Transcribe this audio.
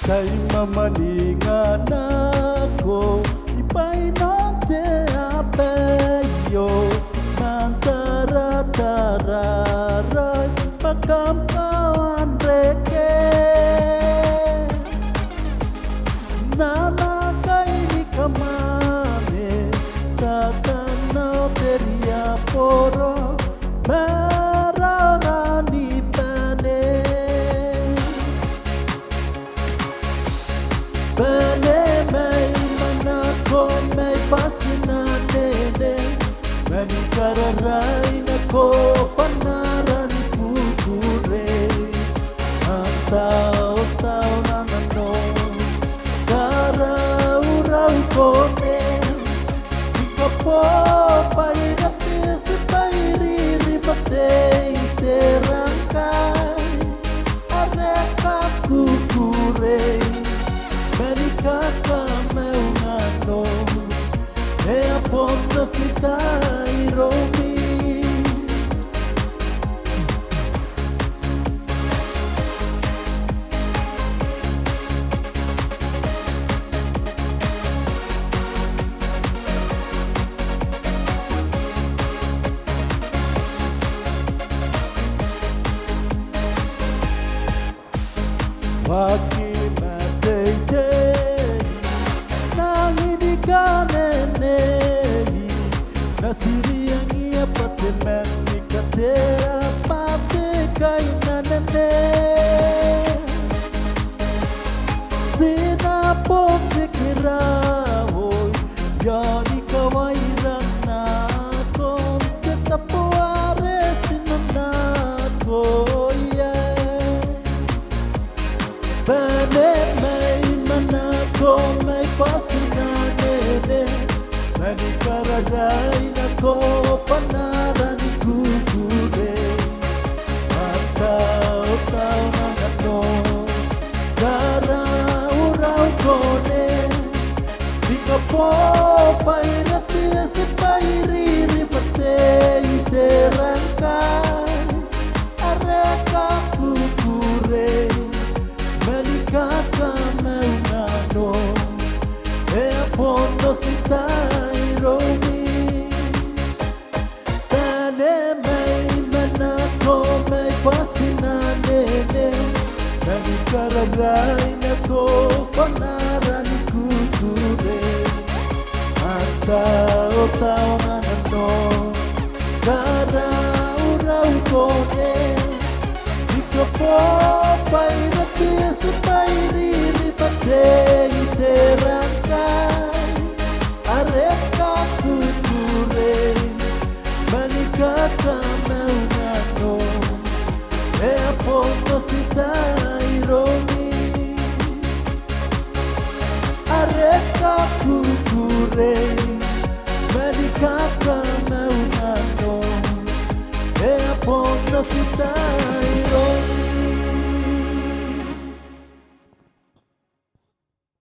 Kay mamalingan ako, ipa'y note apeyo ng tara-tararay pagkampawan reke nanakay ni kamane tatanaw teriya poro mararani pane pane may manako may pasinanene manikararay nako panaran pupure ang tao-tao na ano karaw-raw ko di ka po pairapis pairiribatay terangkay areka kukure merikaka meunano e aponto si tai romi Waki matei nang hindi ka nenei nasiri ang iya pati men ni katera pati kay nanene sinapong dikirawoy yan ikaw ay ranakon kita po are sinanako pane may manako may pasinanene manikararay nako panaran kukure at tao-tao ng ano karaw-raw ko di ka po pairatis pairiripatay terangkay areka kukure Kakameunano e apondo si tai romi pane may manako may pasinanene nanikararay nako panaran kukure ang tao-tao na ano karaw-raw ko di ka po